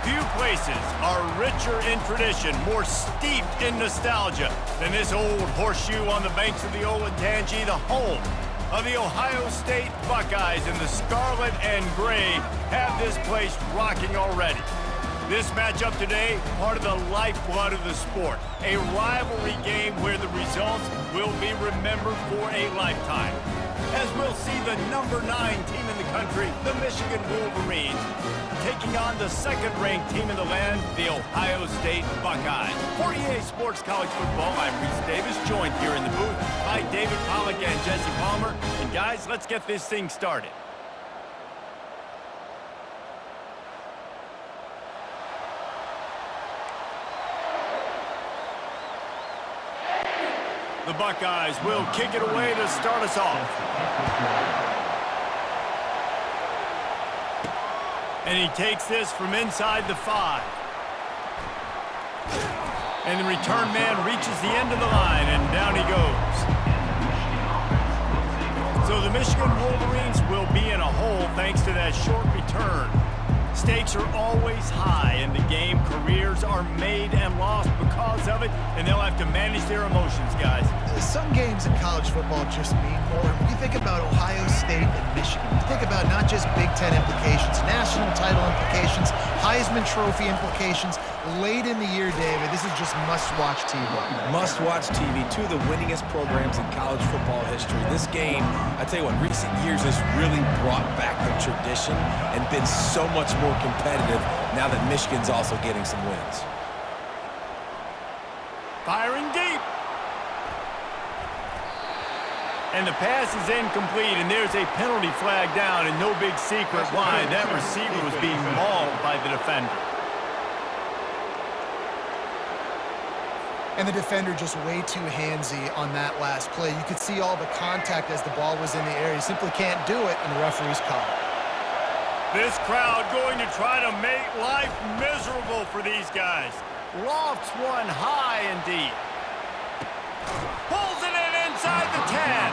Few places are richer in tradition, more steeped in nostalgia than this old horseshoe on the banks of the Olentangy, the home of the Ohio State Buckeyes. And the scarlet and gray have this place rocking already. This matchup today, part of the lifeblood of the sport. A rivalry game where the results will be remembered for a lifetime. As we'll see the number 9 team in the country, the Michigan Wolverines, taking on the second-ranked team in the land, the Ohio State Buckeyes. For EA Sports College Football, I'm Reese Davis, joined here in the booth by David Pollack and Jesse Palmer. And guys, let's get this thing started. The Buckeyes will kick it away to start us off. And he takes this from inside the 5. And the return man reaches the end of the line, and down he goes. So the Michigan Wolverines will be in a hole thanks to that short return. Stakes are always high in the game. Careers are made and lost because of it, and they'll have to manage their emotions, guys. Some games in college football just mean more. When you think about Ohio State and Michigan, you think about not just Big Ten implications, national title implications, Heisman Trophy implications. Late in the year, David, this is just must-watch TV. Must-watch TV. Two of the winningest programs in college football history. This game, I tell you what, recent years has really brought back the tradition and been so much more competitive now that Michigan's also getting some wins. Firing deep. And the pass is incomplete, and there's a penalty flag down, and no big secret why. That receiver was being mauled by the defender. And the defender just way too handsy on that last play. You could see all the contact as the ball was in the air. He simply can't do it, and the referee's call. This crowd going to try to make life miserable for these guys. Lofts one high and deep. Pulls it in inside the 10.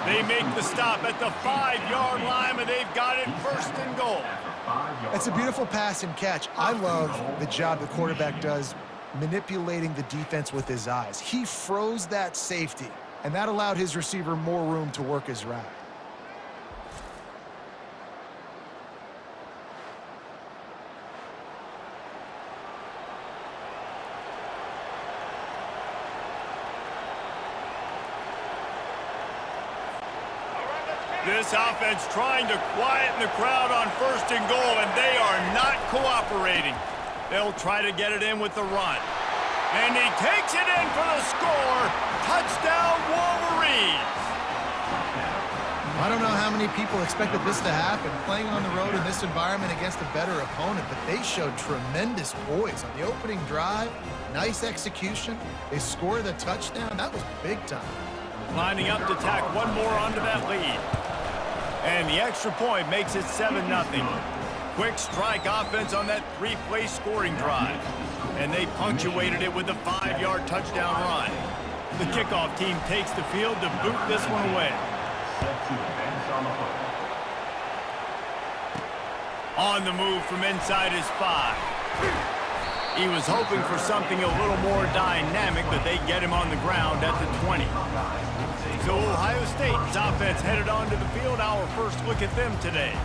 They make the stop at the 5-yard line, and they've got it first and goal. It's a beautiful pass and catch. I love the job the quarterback does manipulating the defense with his eyes. He froze that safety, and that allowed his receiver more room to work his route. This offense trying to quieten the crowd on first and goal, and they are not cooperating. They'll try to get it in with the run. And he takes it in for the score. Touchdown, Wolverines. I don't know how many people expected this to happen, playing on the road in this environment against a better opponent, but they showed tremendous poise on the opening drive. Nice execution. They scored a touchdown. That was big time. Lining up to tack one more onto that lead. And the extra point makes it 7-0. Quick strike offense on that 3-play scoring drive. And they punctuated it with a 5-yard touchdown run. The kickoff team takes the field to boot this one away. On the move from inside his 5. He was hoping for something a little more dynamic, but they get him on the ground at the 20. So Ohio State's offense headed onto the field. Our first look at them today.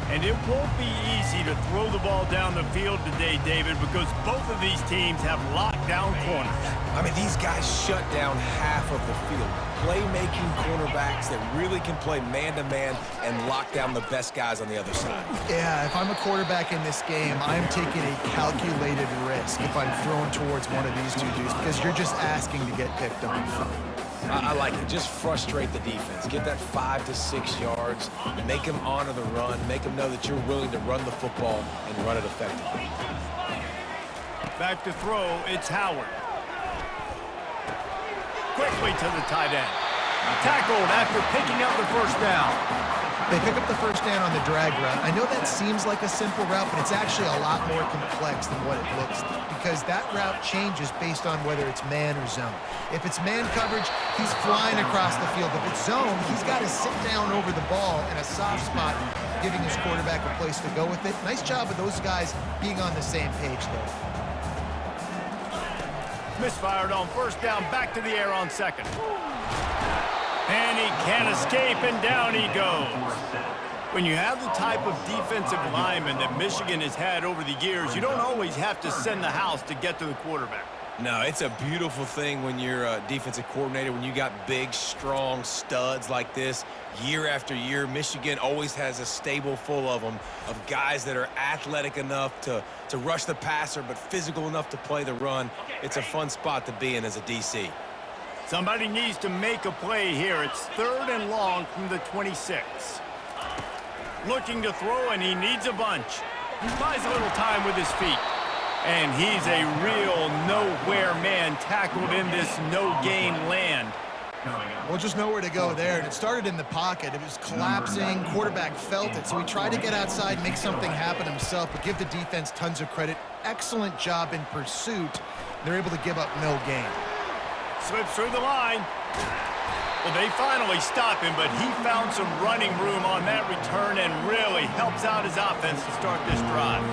And it won't be easy to throw the ball down the field today, David, because both of these teams have locked down corners. I mean, these guys shut down half of the field. Playmaking cornerbacks that really can play man-to-man and lock down the best guys on the other side. Yeah, if I'm a quarterback in this game, I'm taking a calculated risk if I'm thrown towards one of these two dudes, because you're just asking to get picked on. I like it. Just frustrate the defense. Get that 5 to 6 yards. Make them honor the run. Make them know that you're willing to run the football and run it effectively. Back to throw, it's Howard. Quickly to the tight end. Tackled after picking up the first down. They pick up the first down on the drag route. I know that seems like a simple route, but it's actually a lot more complex than what it looks like because that route changes based on whether it's man or zone. If it's man coverage, he's flying across the field. If it's zone, he's got to sit down over the ball in a soft spot, giving his quarterback a place to go with it. Nice job of those guys being on the same page there. Misfired on first down, back to the air on second. And he can't escape, and down he goes. When you have the type of defensive lineman that Michigan has had over the years, you don't always have to send the house to get to the quarterback. No, it's a beautiful thing when you're a defensive coordinator, when you got big, strong studs like this. Year after year, Michigan always has a stable full of them, of guys that are athletic enough to rush the passer, but physical enough to play the run. It's a fun spot to be in as a DC. Somebody needs to make a play here. It's 3rd and long from the 26. Looking to throw, and he needs a bunch. He buys a little time with his feet. And he's a real nowhere man tackled in this no-gain land. Well, just nowhere to go there. And it started in the pocket. It was collapsing. Quarterback felt it. So he tried to get outside, make something happen himself, but give the defense tons of credit. Excellent job in pursuit. They're able to give up no gain. Slips through the line. Well, they finally stop him, but he found some running room on that return and really helps out his offense to start this drive.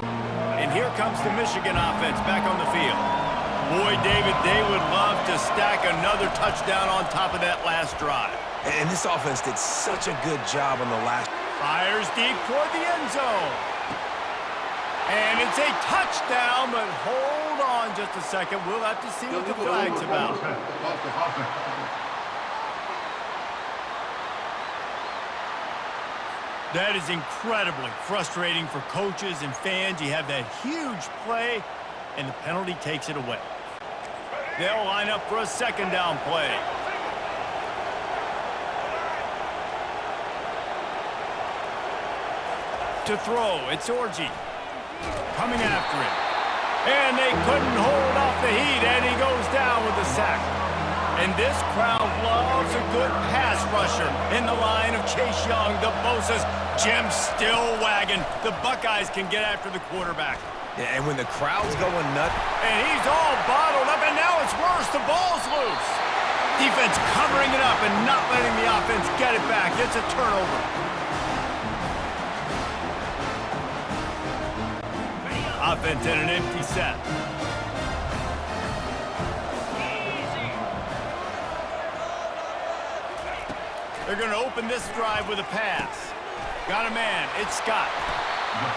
And here comes the Michigan offense back on the field. Boy, David, they would love to stack another touchdown on top of that last drive. And this offense did such a good job on the last. Fires deep toward the end zone. And it's a touchdown, but hold on just a second. We'll have to see what the flag's about. That is incredibly frustrating for coaches and fans. You have that huge play, and the penalty takes it away. They'll line up for a 2nd down play. To throw, it's Orji. Coming after him. And they couldn't hold off the heat, and he goes down with a sack. And this crowd loves a good pass rusher in the line of Chase Young, the Bosa's. Jim still wagging. The Buckeyes can get after the quarterback. Yeah, and when the crowd's going nuts. And he's all bottled up, and now it's worse. The ball's loose. Defense covering it up and not letting the offense get it back. It's a turnover. Offense in an empty set. They're going to open this drive with a pass. Got a man. It's Scott.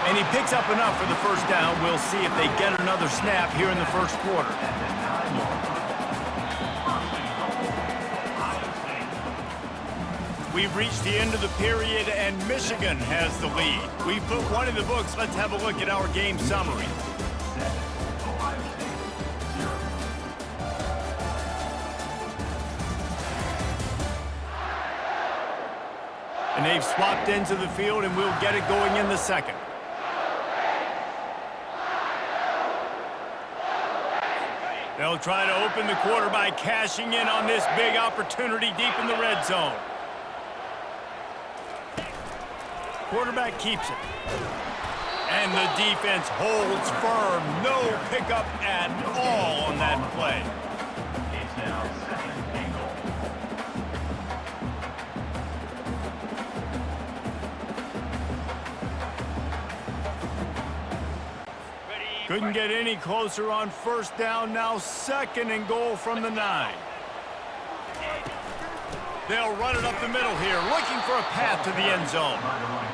And he picks up enough for the first down. We'll see if they get another snap here in the first quarter. We've reached the end of the period, and Michigan has the lead. We've put one in the books. Let's have a look at our game summary. And they've swapped ends of the field, and we'll get it going in the second. They'll try to open the quarter by cashing in on this big opportunity deep in the red zone. Quarterback keeps it. And the defense holds firm. No pickup at all on that play. Couldn't get any closer on first down. Now 2nd and goal from the 9. They'll run it up the middle here, looking for a path to the end zone.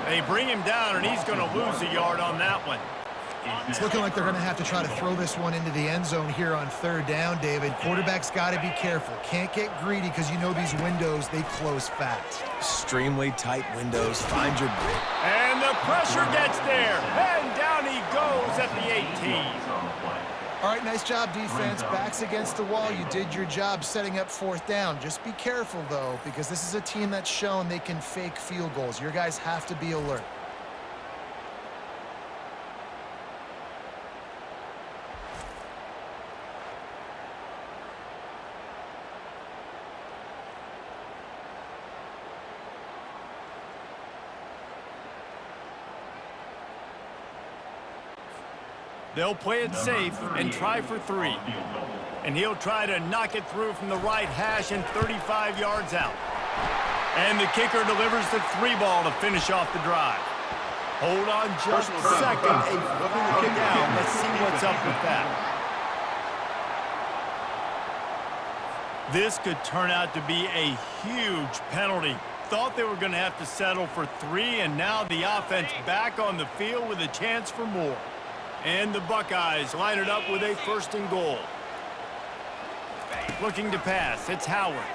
They bring him down, and he's going to lose a yard on that one. It's looking like they're going to have to try to throw this one into the end zone here on 3rd down, David. Quarterback's got to be careful. Can't get greedy because you know these windows, they close fast. Extremely tight windows. Find your... And the pressure gets there. And down he goes at the 18. All right, nice job, defense. Backs against the wall. You did your job setting up 4th down. Just be careful, though, because this is a team that's shown they can fake field goals. Your guys have to be alert. They'll play it safe and try for 3. And he'll try to knock it through from the right hash and 35 yards out. And the kicker delivers the 3 ball to finish off the drive. Hold on just a second. A flag down. Let's see what's up with that. This could turn out to be a huge penalty. Thought they were going to have to settle for 3, and now the offense back on the field with a chance for more. And the Buckeyes line it up with a 1st and goal. Looking to pass, it's Howard.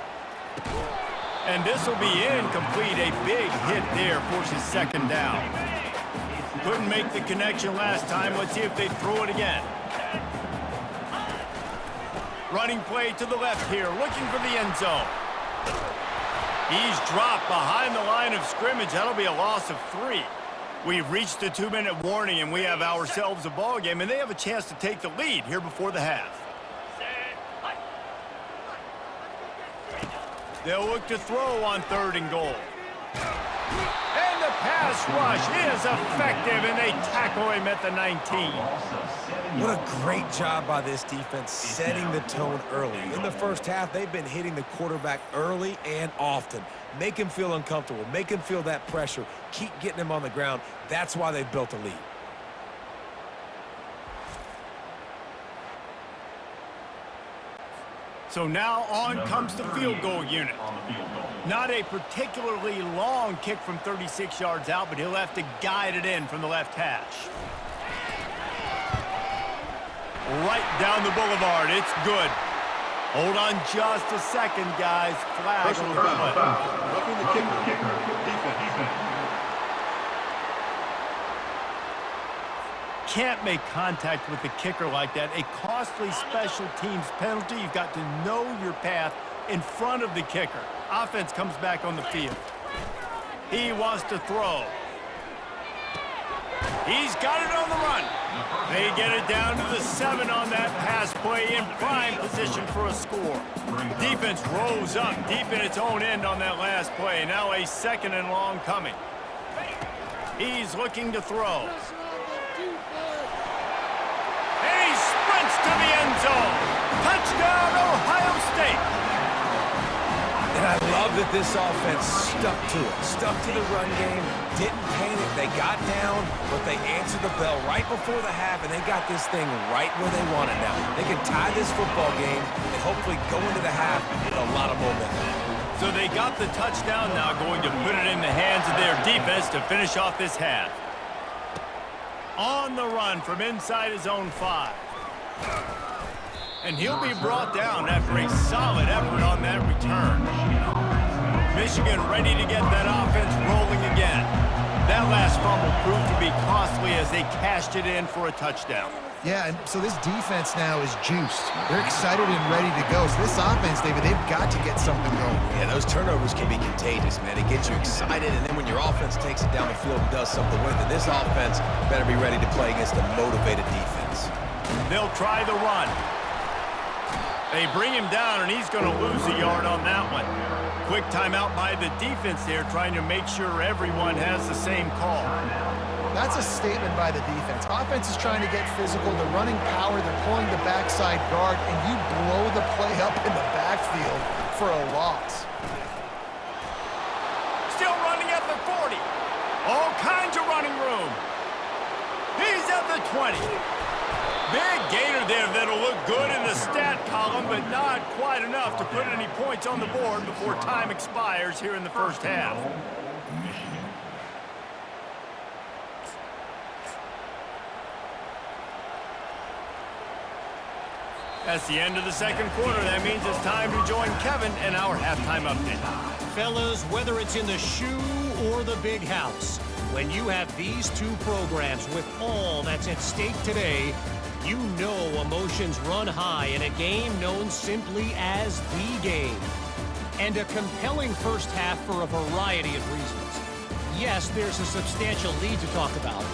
And this will be incomplete. A big hit there forces 2nd down. Couldn't make the connection last time. Let's see if they throw it again. Running play to the left here, looking for the end zone. He's dropped behind the line of scrimmage. That'll be a loss of 3. We've reached the 2-minute warning, and we have ourselves a ball game, and they have a chance to take the lead here before the half. They'll look to throw on 3rd and goal. And the pass rush is effective, and they tackle him at the 19. What a great job by this defense setting the tone early. In the first half, they've been hitting the quarterback early and often. Make him feel uncomfortable. Make him feel that pressure. Keep getting him on the ground. That's why they've built a lead. So now on comes the field goal unit. Not a particularly long kick from 36 yards out, but he'll have to guide it in from the left hash. Right down the boulevard. It's good. Hold on just a second, guys. Flag on the play. Roughing the kicker. Defense. Can't make contact with the kicker like that. A costly special teams penalty. You've got to know your path in front of the kicker. Offense comes back on the field. He wants to throw. He's got it on the run. They get it down to the 7 on that pass play, in prime position for a score. Defense rolls up deep in its own end on that last play. Now a 2nd and long coming. He's looking to throw. And he sprints to the end zone. Touchdown, Ohio State. And I love that this offense stuck to it, stuck to the run game, didn't panic. They got down, but they answered the bell right before the half, and they got this thing right where they want it now. They can tie this football game and hopefully go into the half with a lot of momentum. So they got the touchdown, now going to put it in the hands of their defense to finish off this half. On the run from inside his own 5. And he'll be brought down after a solid effort on that return. Michigan ready to get that offense rolling again. That last fumble proved to be costly as they cashed it in for a touchdown. Yeah, and so this defense now is juiced. They're excited and ready to go. So this offense, David, they've got to get something going. Yeah, those turnovers can be contagious, man. It gets you excited, and then when your offense takes it down the field and does something with it, this offense better be ready to play against a motivated defense. They'll try the run. They bring him down, and he's going to lose a yard on that one. Quick timeout by the defense there, trying to make sure everyone has the same call. That's a statement by the defense. Offense is trying to get physical. They're running power. They're pulling the backside guard, and you blow the play up in the backfield for a loss. Still running at the 40. All kinds of running room. He's at the 20. Big gainer there that'll look good in the stat column, but not quite enough to put any points on the board before time expires here in the first half. That's the end of the second quarter. That means it's time to join Kevin in our halftime update. Fellas, whether it's in the shoe or the big house, when you have these two programs with all that's at stake today, you know emotions run high in a game known simply as the game. And a compelling first half for a variety of reasons. Yes, there's a substantial lead to talk about,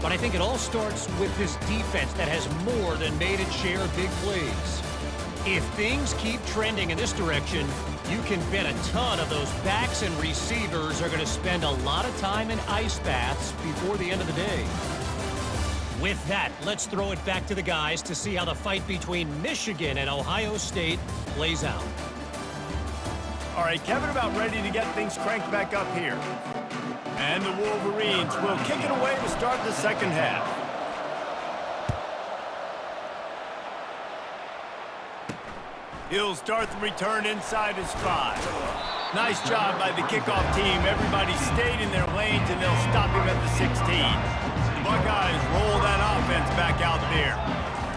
but I think it all starts with this defense that has more than made its share of big plays. If things keep trending in this direction, you can bet a ton of those backs and receivers are going to spend a lot of time in ice baths before the end of the day. With that, let's throw it back to the guys to see how the fight between Michigan and Ohio State plays out. All right, Kevin about ready to get things cranked back up here. And the Wolverines will kick it away to start the second half. He'll start the return inside his 5. Nice job by the kickoff team. Everybody stayed in their lanes, and they'll stop him at the 16. The Buckeyes roll that offense back out there.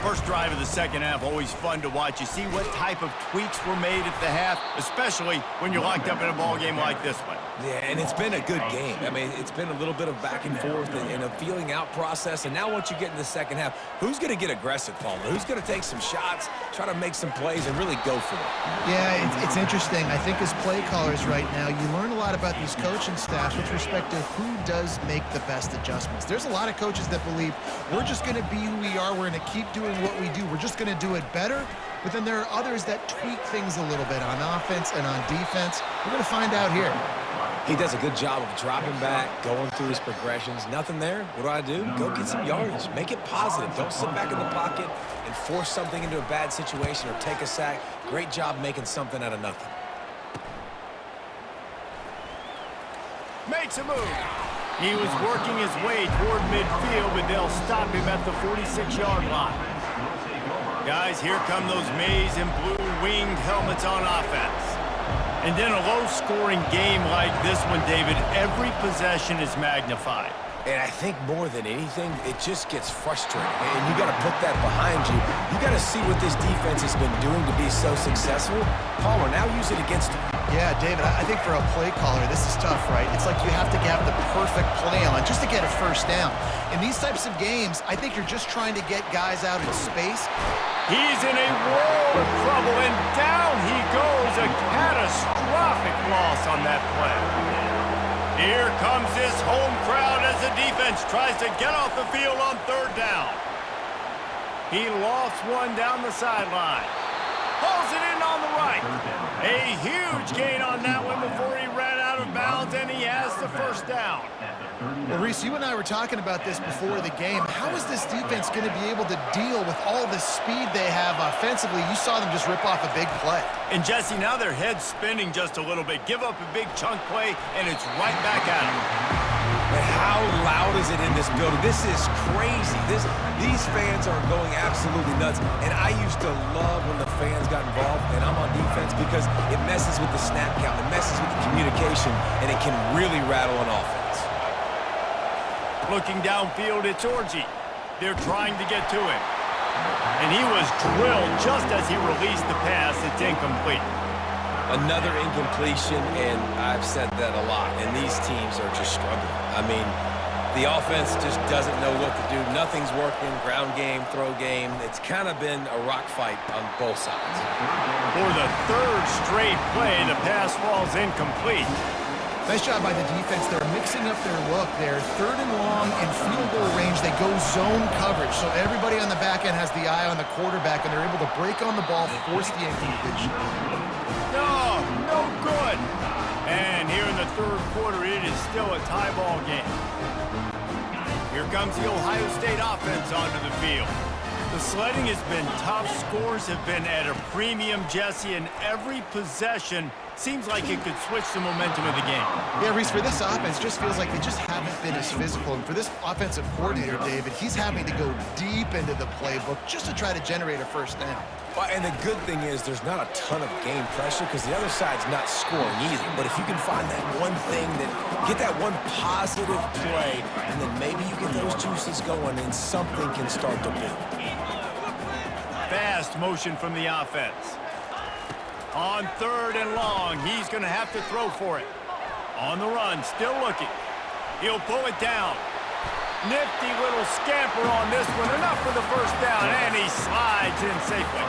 First drive of the second half, always fun to watch. You see what type of tweaks were made at the half, especially when you're locked up in a ball game like this one. Yeah, and it's been a good game. I mean, it's been a little bit of back and forth and a feeling out process. And now once you get in the second half, who's going to get aggressive, Paul? Who's going to take some shots, try to make some plays, and really go for it? Yeah, it's interesting. I think as play callers right now, you learn a lot about these coaching staffs with respect to who does make the best adjustments. There's a lot of coaches that believe we're just going to be who we are. We're going to keep doing what we do. We're just going to do it better. But then there are others that tweak things a little bit on offense and on defense. We're going to find out here. He does a good job of dropping back, going through his progressions. Nothing there. What do? Go get some yardage. Make it positive. Don't sit back in the pocket and force something into a bad situation or take a sack. Great job making something out of nothing. Makes a move. He was working his way toward midfield, but they'll stop him at the 46-yard line. Guys, here come those maize and blue winged helmets on offense. And in a low-scoring game like this one, David, every possession is magnified. And I think more than anything, it just gets frustrating. And you got to put that behind you. You got to see what this defense has been doing to be so successful. Palmer, now use it against him. Yeah, David, I think for a play caller, this is tough, right? It's like you have to have the perfect play on just to get a first down. In these types of games, I think you're just trying to get guys out in space. He's in a world of trouble, and down he goes. A catastrophic loss on that play. Here comes this home crowd as the defense tries to get off the field on third down. He lost one down the sideline. Pulls it in on the right. A huge gain on that one before he ran out of bounds, and he has the first down. Well, Reese, you and I were talking about this before the game. How is this defense going to be able to deal with all the speed they have offensively? You saw them just rip off a big play. And, Jesse, now their head's spinning just a little bit. Give up a big chunk play, and it's right back at them. But how loud is it in this building? This is crazy. These fans are going absolutely nuts. And I used to love when the fans got involved, and I'm on defense, because it messes with the snap count. It messes with the communication, and it can really rattle an offense. Looking downfield, it's Orji. They're trying to get to him. And he was drilled just as he released the pass. It's incomplete. Another incompletion, and I've said that a lot, and these teams are just struggling. I mean, the offense just doesn't know what to do. Nothing's working. Ground game, throw game. It's kind of been a rock fight on both sides. For the third straight play, the pass falls incomplete. Nice job by the defense. They're mixing up their look there. Third and long in field goal range. They go zone coverage. So everybody on the back end has the eye on the quarterback, and they're able to break on the ball, force the incompletion. No good. And here in the third quarter, it is still a tie ball game. Here comes the Ohio State offense onto the field. The sledding has been tough. Scores have been at a premium, Jesse, and every possession seems like it could switch the momentum of the game. Yeah, Reese, for this offense, just feels like they just haven't been as physical. And for this offensive coordinator, David, he's having to go deep into the playbook just to try to generate a first down. Well, and the good thing is there's not a ton of game pressure because the other side's not scoring either. But if you can find that one thing, get that one positive play, and then maybe you get those juices going and something can start to build. Fast motion from the offense. On third and long, he's going to have to throw for it. On the run, still looking. He'll pull it down. Nifty little scamper on this one. Enough for the first down, and he slides in safely.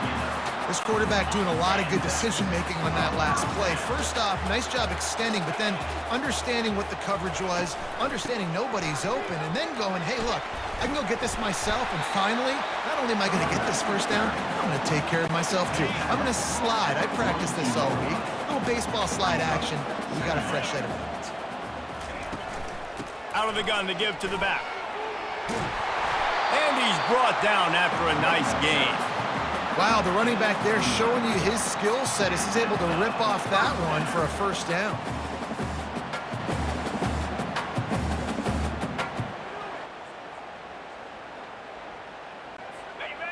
This quarterback doing a lot of good decision-making on that last play. First off, nice job extending, but then understanding what the coverage was, understanding nobody's open, and then going, hey, look, I can go get this myself, and finally, not only am I going to get this first down, I'm going to take care of myself, too. I'm going to slide. I practiced this all week. A little baseball slide action. We got a fresh set of hands. Out of the gun to give to the back. And he's brought down after a nice gain. Wow, the running back there showing you his skill set as he's able to rip off that one for a first down.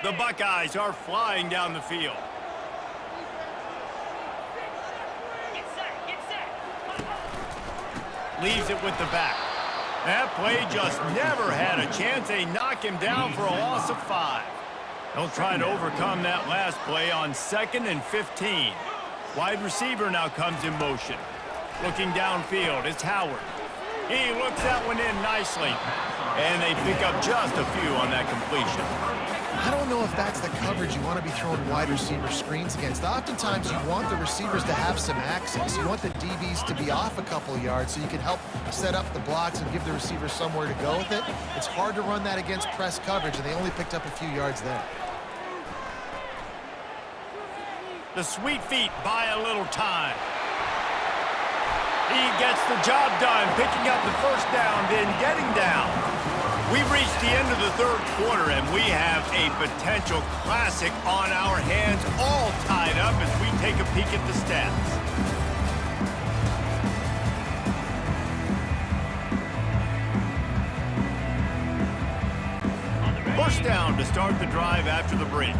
The Buckeyes are flying down the field. Leaves it with the back. That play just never had a chance. They knock him down for a loss of 5. They'll try to overcome that last play on 2nd and 15. Wide receiver now comes in motion. Looking downfield, it's Howard. He looks that one in nicely. And they pick up just a few on that completion. I don't know if that's the coverage you want to be throwing wide receiver screens against. Oftentimes, you want the receivers to have some access. You want the DBs to be off a couple of yards so you can help set up the blocks and give the receiver somewhere to go with it. It's hard to run that against press coverage, and they only picked up a few yards there. The sweet feet buy a little time. He gets the job done, picking up the first down, then getting down. We've reached the end of the 3rd quarter, and we have a potential classic on our hands, all tied up as we take a peek at the stats. First down to start the drive after the break.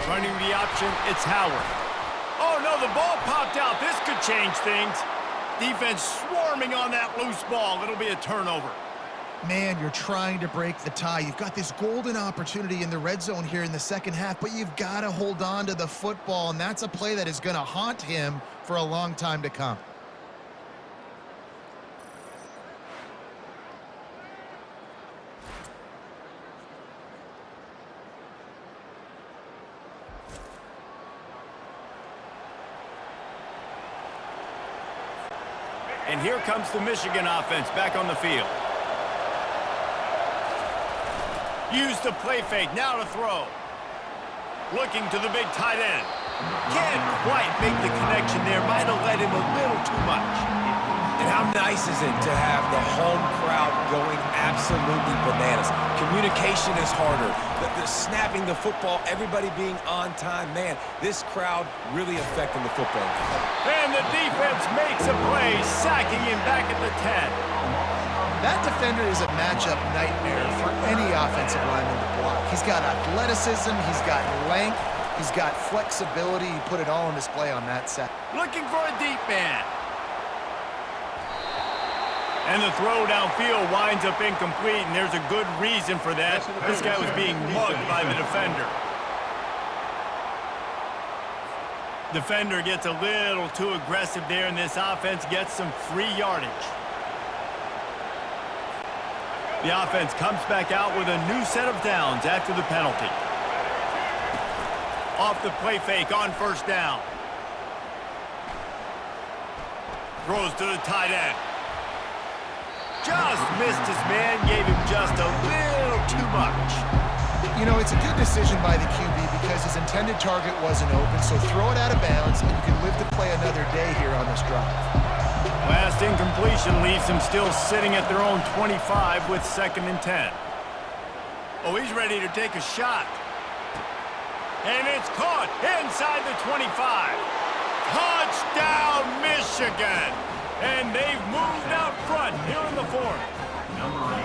Running the option, it's Howard. Oh, no, the ball popped out. This could change things. Defense swarming on that loose ball. It'll be a turnover. Man, you're trying to break the tie. You've got this golden opportunity in the red zone here in the second half, but you've got to hold on to the football, and that's a play that is going to haunt him for a long time to come. And here comes the Michigan offense back on the field. Use the play fake, now to throw. Looking to the big tight end. Can't quite make the connection there. Might have let him a little too much. And how nice is it to have the home crowd going absolutely bananas? Communication is harder. The snapping the football, everybody being on time. Man, this crowd really affecting the football game. And the defense makes a play, sacking him back at the 10. That defender is a matchup nightmare for any offensive lineman to block. He's got athleticism, he's got length, he's got flexibility. He put it all on display on that sack. Looking for a deep man. And the throw downfield winds up incomplete, and there's a good reason for that. This guy was being mugged by the defender. Defender gets a little too aggressive there, and this offense gets some free yardage. The offense comes back out with a new set of downs after the penalty. Off the play fake on first down. Throws to the tight end. Just missed his man, gave him just a little too much. You know, it's a good decision by the QB because his intended target wasn't open, so throw it out of bounds, and you can live to play another day here on this drive. Last incompletion leaves them still sitting at their own 25 with 2nd and 10. Oh, he's ready to take a shot. And it's caught inside the 25. Touchdown, Michigan! And they've moved out front here in the 4th. Number 8.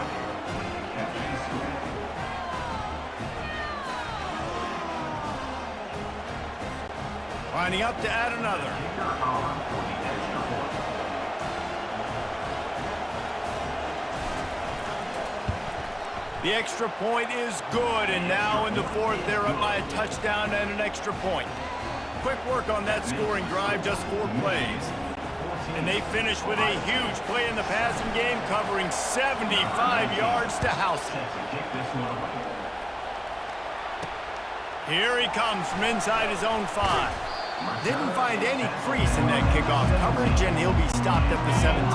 Lining up to add another. The extra point is good, and now in the 4th, they're up by a touchdown and an extra point. Quick work on that scoring drive, just 4 plays. And they finish with a huge play in the passing game, covering 75 yards to house it. Here he comes from inside his own 5. Didn't find any crease in that kickoff coverage, and he'll be stopped at the 17.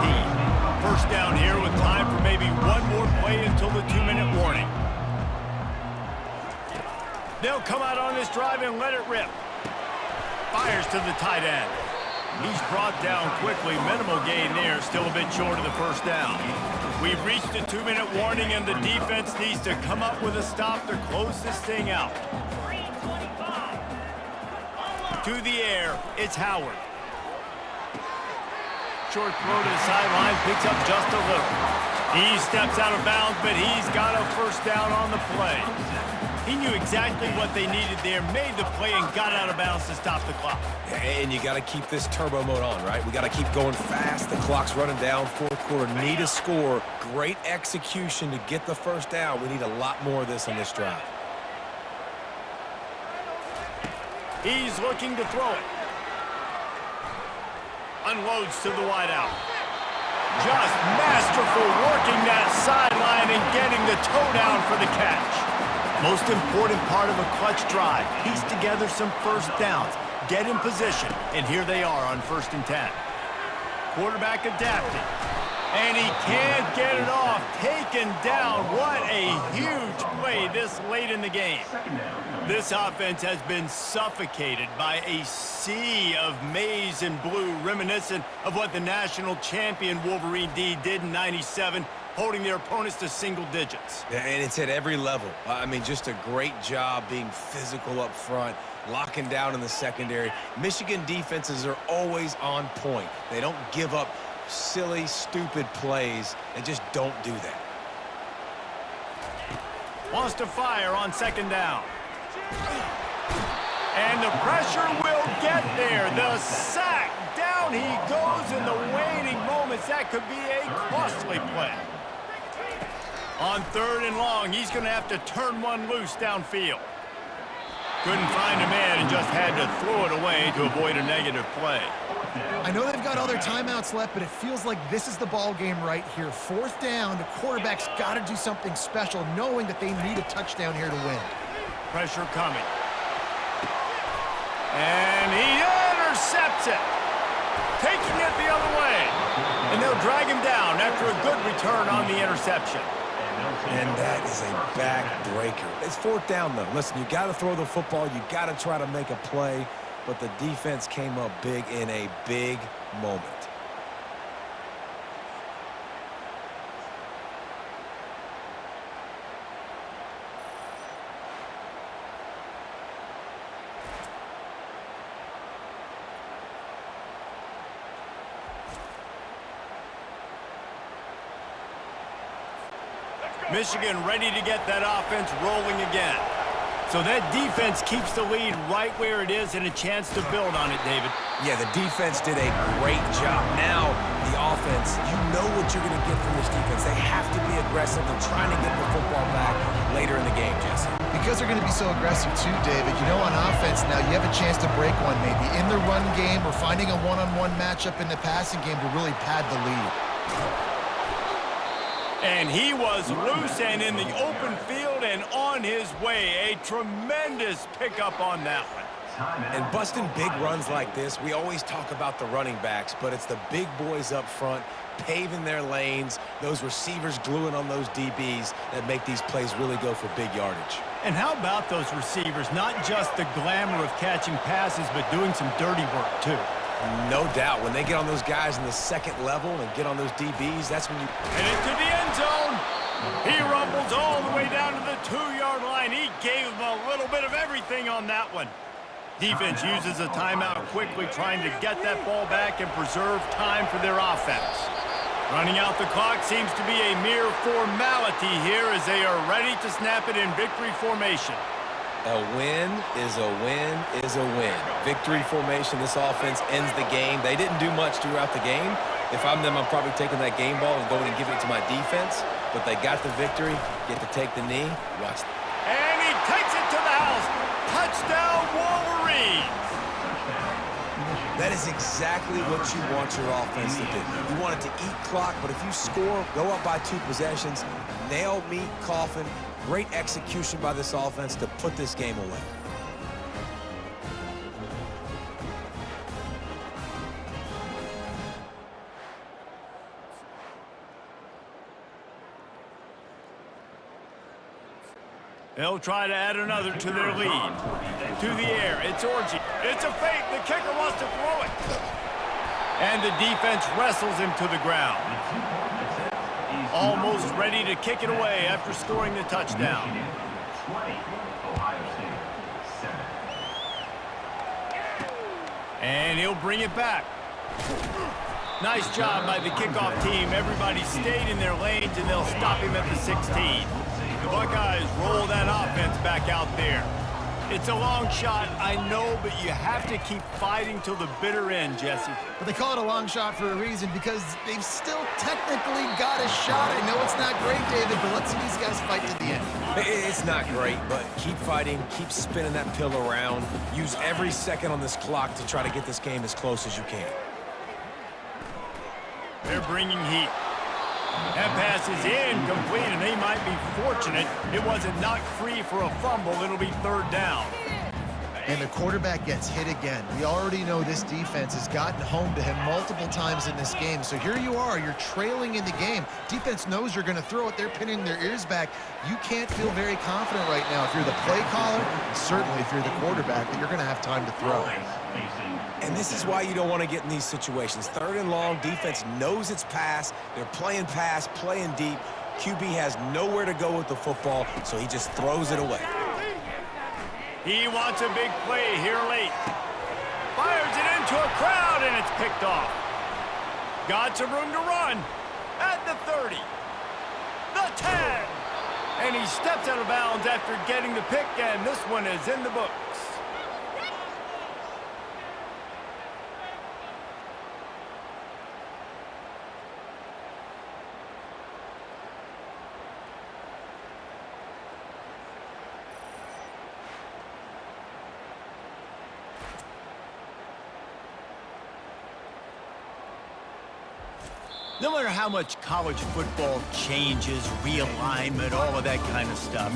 First down here with time for maybe one more play until the 2-minute warning. They'll come out on this drive and let it rip. Fires to the tight end. He's brought down quickly. Minimal gain there. Still a bit short of the first down. We've reached a 2-minute warning, and the defense needs to come up with a stop to close this thing out. To the air, it's Howard. Short throw to the sideline, picks up just a little. He steps out of bounds, but he's got a first down on the play. He knew exactly what they needed there, made the play, and got out of bounds to stop the clock. And you got to keep this turbo mode on, right? We got to keep going fast. The clock's running down. Fourth quarter, need a score. Great execution to get the first down. We need a lot more of this on this drive. He's looking to throw it. Unloads to the wideout. Just masterful working that sideline and getting the toe down for the catch. Most important part of a clutch drive. Piece together some first downs. Get in position. And here they are on 1st and 10. Quarterback adapting. And he can't get it off. Taken down. What a huge play this late in the game. This offense has been suffocated by a sea of maize and blue, reminiscent of what the national champion Wolverine D did in '97, holding their opponents to single digits. And it's at every level. I mean, just a great job being physical up front, locking down in the secondary. Michigan defenses are always on point. They don't give up silly, stupid plays. They just don't do that. Wants to fire on 2nd down. And the pressure will get there. The sack. Down he goes in the waning moments. That could be a costly play. On 3rd and long, he's going to have to turn one loose downfield. Couldn't find a man and just had to throw it away to avoid a negative play. I know they've got all their timeouts left, but it feels like this is the ball game right here. 4th down, the quarterback's got to do something special, knowing that they need a touchdown here to win. Pressure coming. And he intercepts it. Taking it the other way. And they'll drag him down after a good return on the interception. And that is a back-breaker. It's 4th down, though. Listen, you got to throw the football. You got to try to make a play. But the defense came up big in a big moment. Michigan ready to get that offense rolling again. So that defense keeps the lead right where it is and a chance to build on it, David. Yeah, the defense did a great job. Now, the offense, you know what you're going to get from this defense. They have to be aggressive. They're trying to get the football back later in the game, Jesse. Because they're going to be so aggressive too, David. You know, on offense now, you have a chance to break one maybe in the run game or finding a one-on-one matchup in the passing game to really pad the lead. And he was loose and in the open field and on his way. A tremendous pickup on that one. And busting big runs like this, we always talk about the running backs, but it's the big boys up front paving their lanes, those receivers gluing on those DBs that make these plays really go for big yardage. And how about those receivers? Not just the glamour of catching passes, but doing some dirty work too. No doubt. When they get on those guys in the second level and get on those DBs, that's when you... And into the end zone. He rumbles all the way down to the 2-yard line. He gave them a little bit of everything on that one. Defense uses a timeout quickly, trying to get that ball back and preserve time for their offense. Running out the clock seems to be a mere formality here as they are ready to snap it in victory formation. A win is a win is a win. Victory formation, this offense ends the game. They didn't do much throughout the game. If I'm them, I'm probably taking that game ball and going and giving it to my defense. But they got the victory, get to take the knee. Watch. And he takes it to the house. Touchdown, Wolverines. That is exactly what you want your offense to do. You want it to eat clock, but if you score, go up by 2 possessions, nail meat coffin. Great execution by this offense to put this game away. They'll try to add another to their lead. To the air, it's Orji. It's a fake. The kicker wants to throw it. And the defense wrestles him to the ground. Almost ready to kick it away after scoring the touchdown. 20, Ohio State, 7. And he'll bring it back. Nice job by the kickoff team. Everybody stayed in their lanes, and they'll stop him at the 16. The Buckeyes roll that offense back out there. It's a long shot, I know, but you have to keep fighting till the bitter end, Jesse. But they call it a long shot for a reason, because they've still technically got a shot. I know it's not great, David, but let's see these guys fight to the end. It's not great, but keep fighting, keep spinning that pill around. Use every second on this clock to try to get this game as close as you can. They're bringing heat. That pass is incomplete, and they might be fortunate it wasn't knocked free for a fumble. It'll be 3rd down. And the quarterback gets hit again. We already know this defense has gotten home to him multiple times in this game. So here you are, you're trailing in the game. Defense knows you're going to throw it. They're pinning their ears back. You can't feel very confident right now if you're the play caller, and certainly if you're the quarterback, that you're going to have time to throw. And this is why you don't want to get in these situations. 3rd and long, defense knows it's pass. They're playing pass, playing deep. QB has nowhere to go with the football, so he just throws it away. He wants a big play here late. Fires it into a crowd, and it's picked off. Got some room to run at the 30, the 10. And he steps out of bounds after getting the pick, and this one is in the books. No matter how much college football changes, realignment, all of that kind of stuff,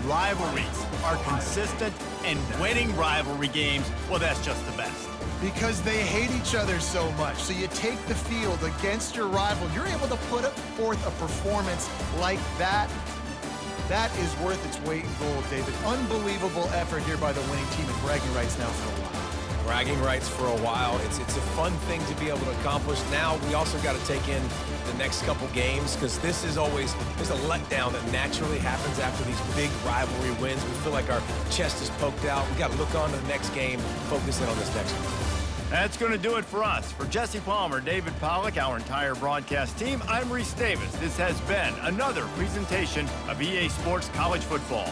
rivalries are consistent, and winning rivalry games, well, that's just the best. Because they hate each other so much. So you take the field against your rival. You're able to put forth a performance like that. That is worth its weight in gold, David. Unbelievable effort here by the winning team, and bragging rights now for a while. Bragging rights for a while. It's a fun thing to be able to accomplish. Now we also got to take in the next couple games, because this is always, there's a letdown that naturally happens after these big rivalry wins. We feel like our chest is poked out. We got to look on to the next game, focus in on this next one. That's going to do it for us. For Jesse Palmer, David Pollack, our entire broadcast team, I'm Reese Davis. This has been another presentation of EA Sports College Football.